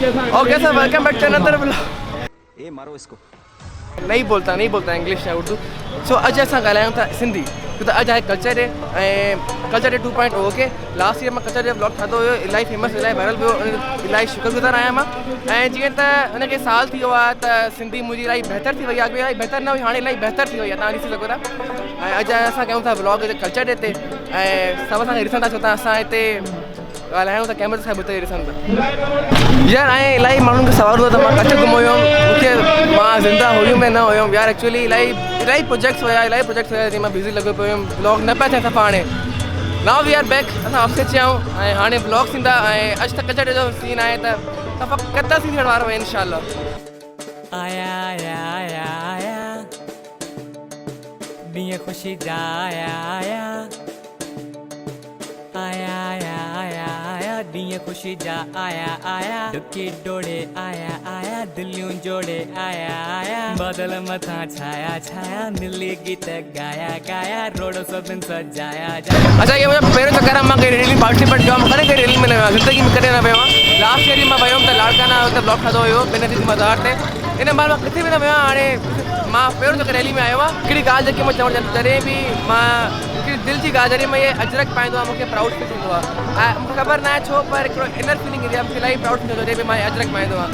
Okay sir, welcome back to another vlog. ए मारो इसको। नहीं बोलता इंग्लिश या उर्दू। सो अॼु असां ॻाल्हायूं था सिंधी, छो त अॼु आहे कल्चर डे ऐं culture day 2.0। Okay, last year मां कल्चर डे व्लॉग ठातो हुयो, इलाही फेमस, इलाही वायरल वियो, इलाही शुक्रगुज़ार आहियां मां। ऐं जीअं त हुनखे साल थी वियो आहे त सिंधी मुंहिंजी इलाही बहितर थी वई आहे, अॻे इलाही बहितर न हुई, हाणे इलाही बहितर थी वई आहे, तव्हां ॾिसी सघो था। ऐं अॼु असां कयूं था व्लॉग कल्चर डे ते, ऐं सभु असांखे ॾिसनि था, छो त असां हिते ॻाल्हायूं था कैमरे सां, हुते ॾिसनि था यार। ऐं इलाही माण्हुनि खे सवाल हुओ त मां किथे घुमो हुयुमि, मूंखे मां ज़िंदा हुयुमि न हुयुमि यार। एक्चुअली इलाही प्रोजेक्ट्स हुया जीअं मां बिज़ी लॻो पियो हुयुमि, ब्लॉग न पिया थियनि सफ़ा। हाणे नाउ वी आर बैक, असां वापसि अची विया आहियूं ऐं हाणे ब्लॉग थींदा। ऐं अॼु त कल्चर डे जो सीन आहे त सफ़ा कता सीन थियण वारो आहे इंशाल्लाह। आया आया आया आया ॾींहं ख़ुशी जा आया आया आया आया आया आया ॾींहं ख़ुशी जा आया आया डुकी डोड़े आया आया दिलियूं जोड़े आया आया बादल मथां छाया छाया नीली गीत गाया गाया रोड सभिनि सजाया अच्छा, ये मुंहिंजो पहिरियों चक्कर आहे। मां कहिड़ी रैली पार्टिसिपेट कयो, मां कॾहिं रैली में न वियो आहियां, ज़िंदगी में कॾहिं न वियो आहियां। लास्ट ईयर मां वियुमि त लाड़काना हुते ब्लॉग ठातो हुयो बेनती मज़ार ते। इन बार मां किथे बि न वियो आहियां। हाणे मां पहिरियों चक्कर रैली में आयो आहे। हिकिड़ी ॻाल्हि जेकी मां चवणु चाहियां, जॾहिं बि मां हिकिड़ी दिलि जी ॻाल्हि, जॾहिं मां इहे अजरक पाईंदो आहे मूंखे प्राउड फील थींदो आहे। ऐं मूंखे ख़बर न आहे छो, पर हिकिड़ो इनर फीलिंग ईंदी आहे, मूंखे इलाही प्राउड फील थींदो आहे जॾहिं बि मां अजरक पाईंदो आहे।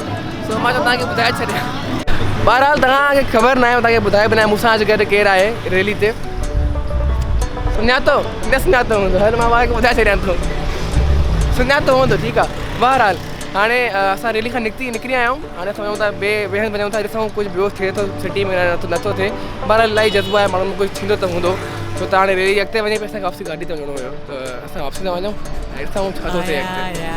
सो मां तव्हांखे ॿुधाए छॾियां। बहरहाल तव्हांखे ख़बर न आहे, तव्हांखे ॿुधाए बि न आहे मूंसां अॼु गॾु केरु आहे रैली ते। सुञातो न सुञातो हूंदो, हल मां तव्हांखे ॿुधाए छॾियां थो, सुञातो हूंदो, ठीकु आहे। बहरहाल हाणे असां रैली खां निकिरी आया आहियूं। हाणे असां वञूं था ॿिए वञूं था, ॾिसूं कुझु ॿियो थिए थो सिटी में, नथो थिए। बहरहाल इलाही जज़्बो आहे, माण्हुनि में कुझु थींदो त हूंदो। छो त हाणे रैली अॻिते वञे पई, असांखे वापसी गाॾी ते वञिणो हुयो, त असां वापसी था वञूं ऐं ॾिसूं छा थो थिए अॻिते।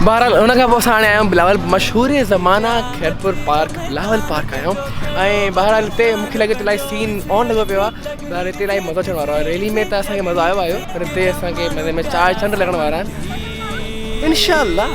बहरहाल हुन खां पोइ असां हाणे आया आहियूं बिलावल, मशहूरु ज़माना खैरपुर पार्क, बिलावल पार्क आया आहियूं। ऐं बहरहाल हिते मूंखे लॻे थो इलाही सीन ऑन लॻो पियो आहे। बहरहाल हिते इलाही मज़ो अचण वारो आहे। रैली में त असांखे मज़ो आयो आहे, पर हिते असांखे मज़े में चार चंड लॻण वारा आहिनि इंशाल्लाह।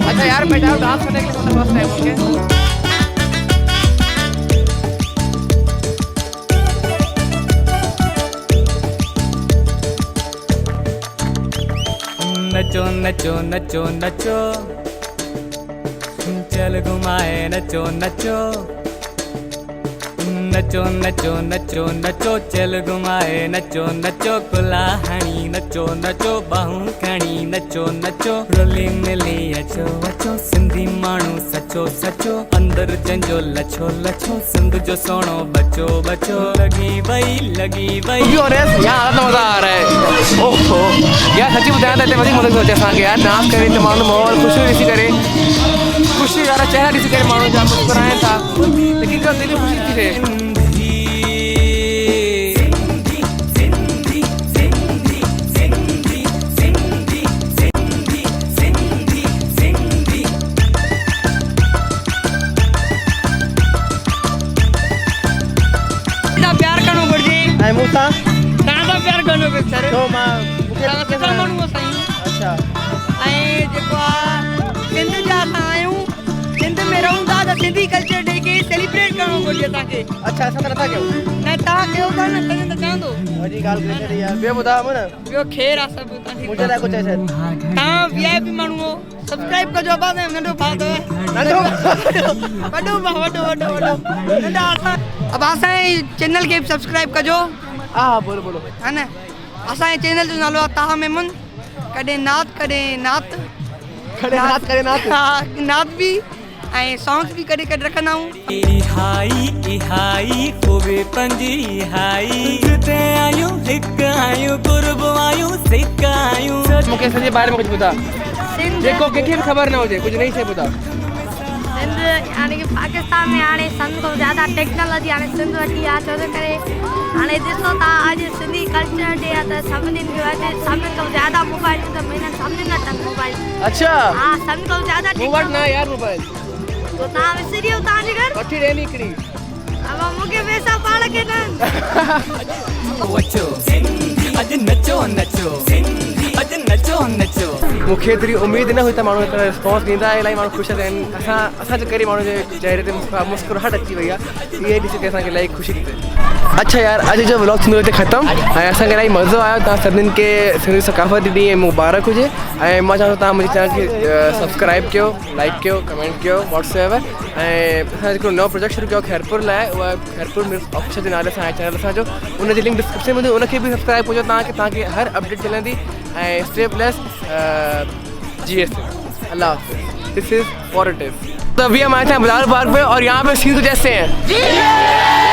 अच्छा यार, बेटा डांस करने के लिए मतलब फर्स्ट टाइम हो गया। नचो नचो नचो नचो चल घुमाए नचो नचो नचो नचो नचो नचो चल घुमाए नचो नचो कुला हणी नचो नचो बाहूं खणी नचो नचो रोली मिली अचो अचो सिंधी माण्हू सचो सचो अंदर जंजो लछो लछो सिंध जो सोनो बचो बचो लगी वई यहाँ मज़ा आ रहा है। ओहो यार, सची ॿुधायां त हिते वधीक मज़ो थो अचे असांखे यार। डांस करे त माण्हू माहौल ख़ुशी ॾिसी करे, ख़ुशी वारा चेहरा ॾिसी करे माण्हू जाम मुस्कुराइनि था, लेकिन जो दिलि ख़ुशी थी थिए। प्यार करणो घुरिजे ऐं मूंसां तव्हां सां प्यार करणो घुरिजे सर। छो मां मूंखे सुठा माण्हू असां अच्छा। ऐं जेको आहे सिंध जा असां आहियूं, सिंध में रहूं था त सिंधी कल्चर डे खे सेलिब्रेट करणो घुरिजे असांखे। अच्छा, असां त नथा कयूं। न तव्हां कयो था न, तॾहिं त चवंदो। वॾी ॻाल्हि कई यार। ॿियो ॿुधायो न, ॿियो ख़ैरु आहे सभु तव्हांखे। मुंहिंजे लाइ कुझु आहे? तव्हां VIP माण्हू हो, सब्सक्राइब कजो। अब नंढो भाउ अथव, वॾो नंढा असां। अब असांजे चैनल खे सब्सक्राइब कजो। हा बोलो बोलो, है न। असांजे चैनल जो नालो आहे ताहा मेमन, कॾहिं नात कॾहिं नात, हा नात बि ऐं सॉन्ग्स बि कॾहिं कॾहिं रखंदा आहियूं। इहाई इहाई खूबे पंजी इहाई ते आयूं हिक आयूं कुर्ब आयूं सिक आयूं। मूंखे सॼे बारे में कुझु ॿुधा, जेको कंहिंखे बि ख़बर न हुजे, कुझु नई शइ ॿुधा। सिंध यानी कि पाकिस्तान में हाणे सभिनि खां ज़्यादा टेक्नोलॉजी हाणे सिंध वठी आहे, छो करे हाणे ॾिसो था अॼु सिंधी कल्चर डे आहे त सभिनी खे अॼु सभिनि खां ज़्यादा मोबाइल त मिलनि, सभिनी वटि अथनि मोबाइल। अच्छा, हा सभिनि खां ज़्यादा मूं वटि न यार मोबाइल। तो तव्हां विसरी वियो तव्हांजे घर वठी ॾे नी हिकिड़ी। अब मूंखे पैसा पाण खे न वचो अज नचो नचो अज नचो नचो। मूंखे एतिरी उमेद न हुई त माण्हू हिकिड़ो रिस्पॉन्स ॾींदा, इलाही माण्हू ख़ुशि थिया आहिनि। असांजे करे माण्हू जे चहिरे ते मुस्कुराहट अची वई आहे, इहे ॾिसी करे असांखे इलाही ख़ुशी थी थिए। अच्छा यार, अॼु जो व्लॉग थींदो हिते ख़तमु, ऐं असांखे इलाही मज़ो आयो। तव्हां सभिनीनि खे सिंधी सकाफ़ती ॾींहुं मुबारक हुजे। ऐं मां चाहियां थो तव्हां मुंहिंजे चैनल खे सब्सक्राइब कयो, लाइक कयो, कमेंट कयो, व्हाट्सएप। ऐं असां हिकिड़ो नओं प्रोजेक्ट शुरू कयो खैरपुर लाइ, उहा खैरपुर मिल्क ऑफिसर जे नाले सां आहे चैनल असांजो, उनजी लिंक डिस्क्रिप्शन में हूंदी, उनखे बि सब्सक्राइब कजो तव्हांखे हर अपडेट मिलंदी। ऐं स्टे प्लस GS। अल्लाह हाफ़िज़। This is positive. तो अभी हम आए थे बाजार पार्क में और यहाँ पे सीन कुछ ऐसे हैं।